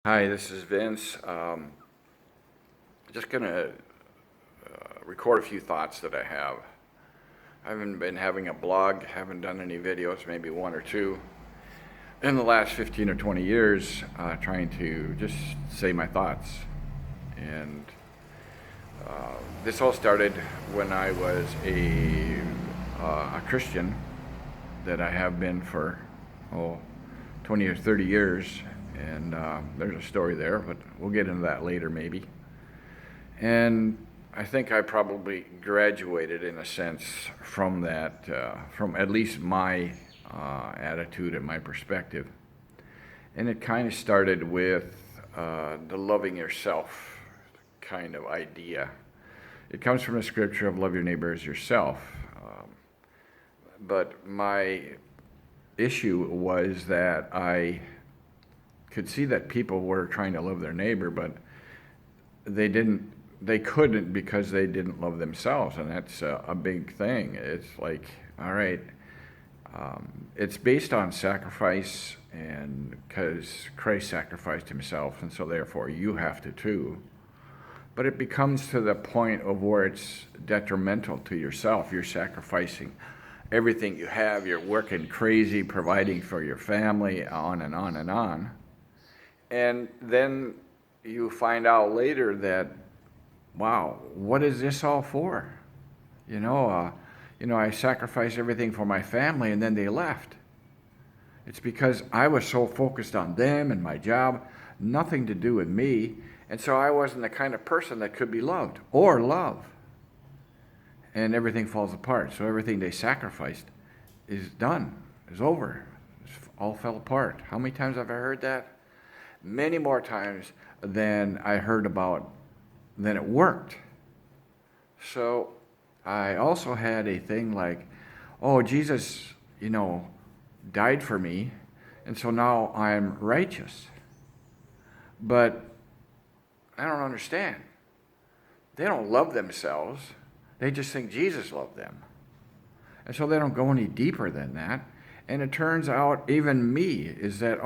Hi, this is Vince. Just going to record a few thoughts that I have. I haven't been having a blog, haven't done any videos, maybe one or two, in the last 15 or 20 years, trying to just say my thoughts. And this all started when I was a Christian, that I have been for, 20 or 30 years. And there's a story there, but we'll get into that later maybe. And I think I probably graduated in a sense from that, from at least my attitude and my perspective. And it kind of started with the loving yourself kind of idea. It comes from the scripture of love your neighbor as yourself. But my issue was that I could see that people were trying to love their neighbor, but they couldn't because they didn't love themselves. And that's a big thing. It's like, all right, it's based on sacrifice, and because Christ sacrificed himself, and so therefore you have to too. But it becomes to the point of where it's detrimental to yourself. You're sacrificing everything you have. You're working crazy, providing for your family, on and on and on. And then you find out later that, wow, what is this all for? I sacrificed everything for my family, and then they left. It's because I was so focused on them and my job, nothing to do with me. And so I wasn't the kind of person that could be loved or love. And everything falls apart. So everything they sacrificed is done, is over. It all fell apart. How many times have I heard that? Many more times than I heard about, than it worked. So I also had a thing like, oh, Jesus, died for me, and so now I'm righteous. But I don't understand. They don't love themselves. They just think Jesus loved them. And so they don't go any deeper than that. And it turns out even me is that,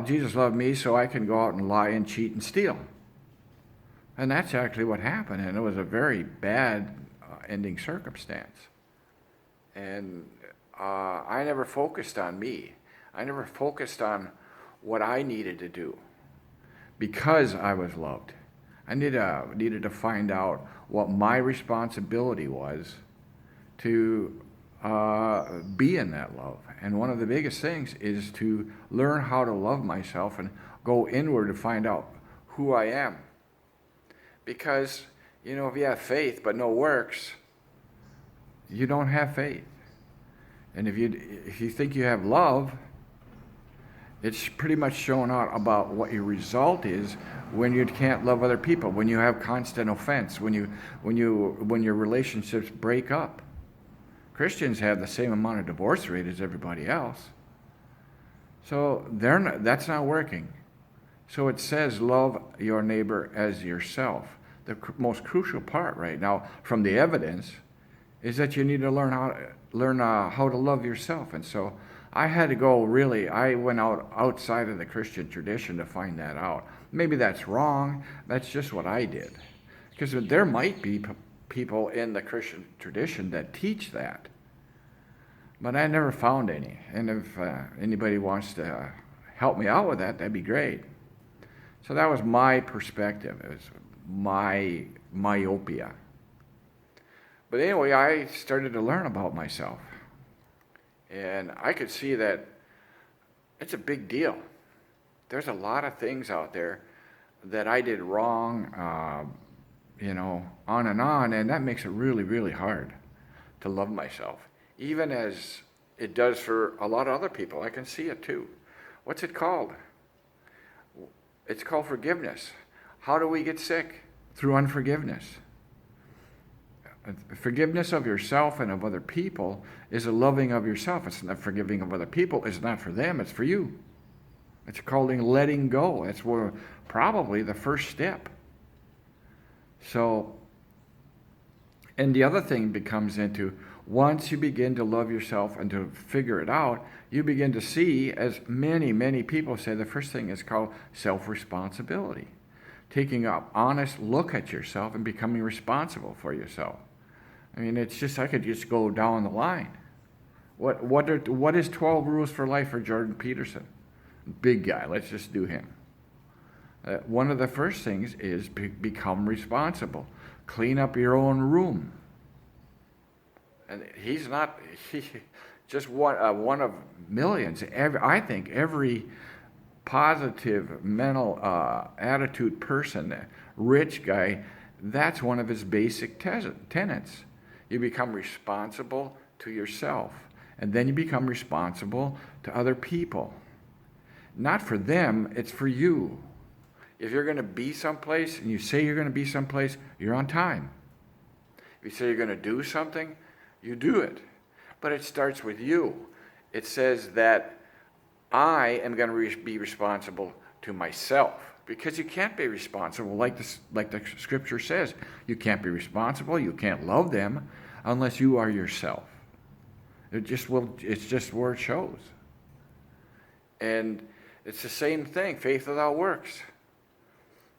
Jesus loved me, so I can go out and lie and cheat and steal. And that's actually what happened, and it was a very bad ending circumstance. And I never focused on me. I never focused on what I needed to do because I was loved. I needed to find out what my responsibility was to be in that love. And one of the biggest things is to learn how to love myself and go inward to find out who I am. Because, if you have faith but no works, you don't have faith. And if you think you have love, it's pretty much shown out about what your result is when you can't love other people, when you have constant offense, when your relationships break up. Christians have the same amount of divorce rate as everybody else. So that's not working. So it says, love your neighbor as yourself. The most crucial part right now from the evidence is that you need to learn how to love yourself. And so I had to I went outside of the Christian tradition to find that out. Maybe that's wrong. That's just what I did. Because there might be people in the Christian tradition that teach that. But I never found any. And if anybody wants to help me out with that, that'd be great. So that was my perspective. It was my myopia. But anyway, I started to learn about myself. And I could see that it's a big deal. There's a lot of things out there that I did wrong, on and on, and that makes it really, really hard to love myself, even as it does for a lot of other people. I can see it too. What's it called? It's called forgiveness. How do we get sick? Through unforgiveness. Forgiveness of yourself and of other people is a loving of yourself. It's not forgiving of other people. It's not for them. It's for you. It's called letting go. That's probably the first step. So, and the other thing becomes into, Once you begin to love yourself and to figure it out, you begin to see, as many, many people say, the first thing is called self-responsibility. Taking an honest look at yourself and becoming responsible for yourself. I mean, it's just, I could just go down the line. What is 12 rules for life for Jordan Peterson? Big guy, let's just do him. One of the first things is become responsible. Clean up your own room. And he's just one of millions. I think every positive mental attitude person, rich guy, that's one of his basic tenets. You become responsible to yourself, and then you become responsible to other people. Not for them, it's for you. If you're going to be someplace and you say you're going to be someplace, you're on time. If you say you're going to do something, you do it. But it starts with you. It says that I am going to be responsible to myself, because you can't be responsible like the scripture says. You can't be responsible, you can't love them unless you are yourself. It's just where it shows. And it's the same thing, faith without works.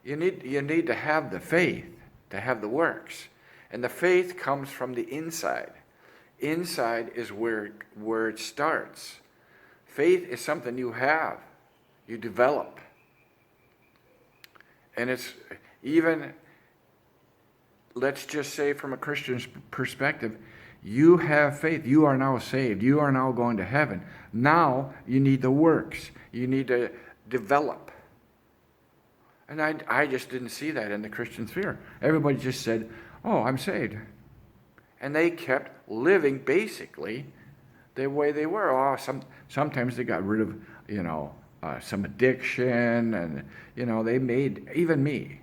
You need to have the faith to have the works. And the faith comes from the inside. Inside is where it starts. Faith is something you have, you develop. And it's even, let's just say from a Christian's perspective, you have faith. You are now saved. You are now going to heaven. Now you need the works. You need to develop. And I just didn't see that in the Christian sphere. Everybody just said, oh, I'm saved. And they kept living basically the way they were. Oh, sometimes they got rid of, some addiction, and, they made, even me,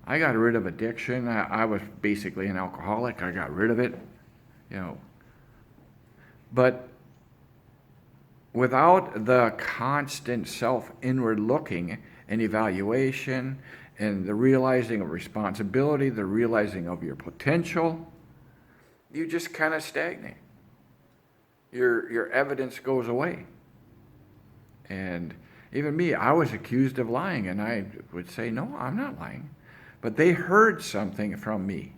I got rid of addiction. I was basically an alcoholic. I got rid of it, But without the constant self-inward looking and evaluation and the realizing of responsibility, the realizing of your potential, you just kind of stagnate. Your evidence goes away. And even me, I was accused of lying, and I would say, no, I'm not lying. But they heard something from me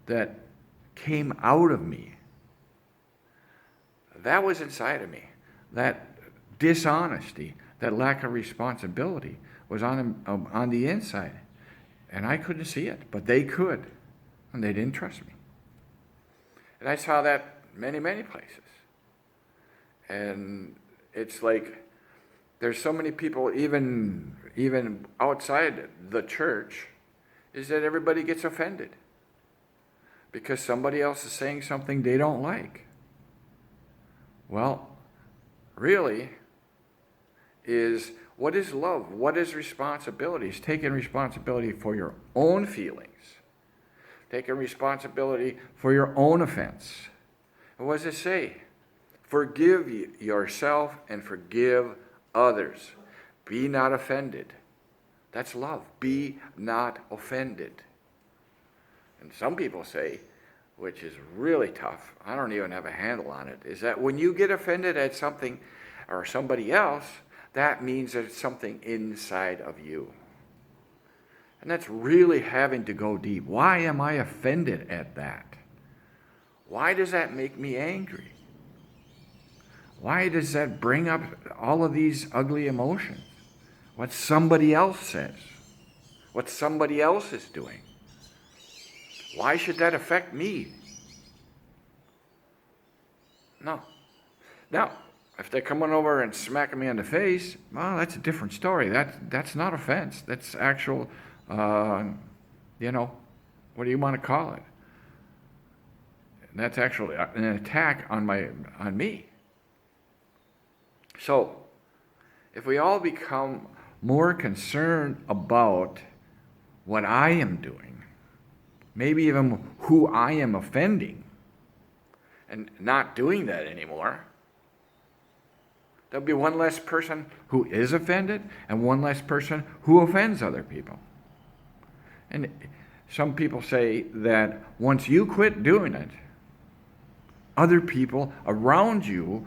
that came out of me. That was inside of me. That dishonesty, that lack of responsibility was on the inside. And I couldn't see it, but they could, and they didn't trust me. And I saw that many, many places. And it's like there's so many people, even outside the church, is that everybody gets offended because somebody else is saying something they don't like. Well, really, what is love? What is responsibility? It's taking responsibility for your own feelings. Taking responsibility for your own offense. And what does it say? Forgive yourself and forgive others. Be not offended. That's love. Be not offended. And some people say, which is really tough, I don't even have a handle on it, is that when you get offended at something or somebody else, that means there's something inside of you. And that's really having to go deep. Why am I offended at that? Why does that make me angry? Why does that bring up all of these ugly emotions? What somebody else says, what somebody else is doing. Why should that affect me? No. Now, if they're coming over and smacking me in the face, well, that's a different story. That's not offense. That's actual, what do you want to call it? That's actually an attack on me. So, if we all become more concerned about what I am doing, maybe even who I am offending, and not doing that anymore, there'll be one less person who is offended and one less person who offends other people. And some people say that once you quit doing it, other people around you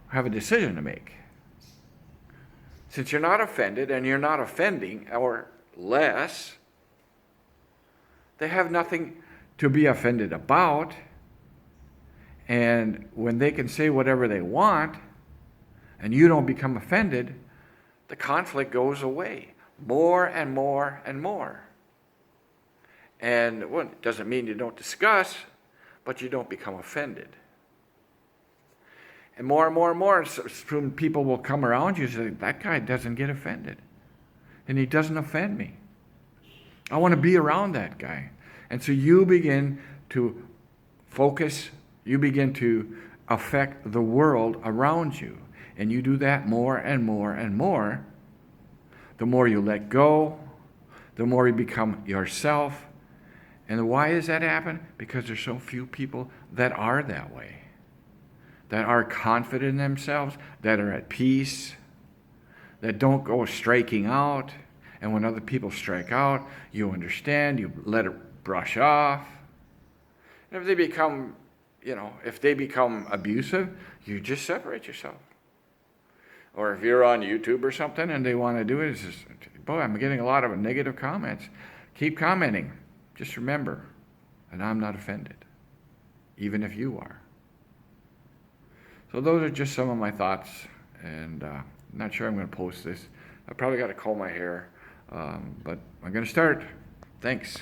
have a decision to make. Since you're not offended and you're not offending or less, they have nothing to be offended about. And when they can say whatever they want and you don't become offended, the conflict goes away more and more and more. And well, it doesn't mean you don't discuss, but you don't become offended. And more, soon people will come around you and say, that guy doesn't get offended. And he doesn't offend me. I want to be around that guy. And so you begin to focus, you begin to affect the world around you. And you do that more and more and more. The more you let go, the more you become yourself. And why does that happen? Because there's so few people that are that way, that are confident in themselves, that are at peace, that don't go striking out. And when other people strike out, you understand, you let it brush off. And if they become, if they become abusive, you just separate yourself. Or if you're on YouTube or something and they want to do it, it's just, boy, I'm getting a lot of negative comments. Keep commenting. Just remember that I'm not offended, even if you are. So those are just some of my thoughts, and I'm not sure I'm going to post this. I probably got to comb my hair, but I'm going to start. Thanks.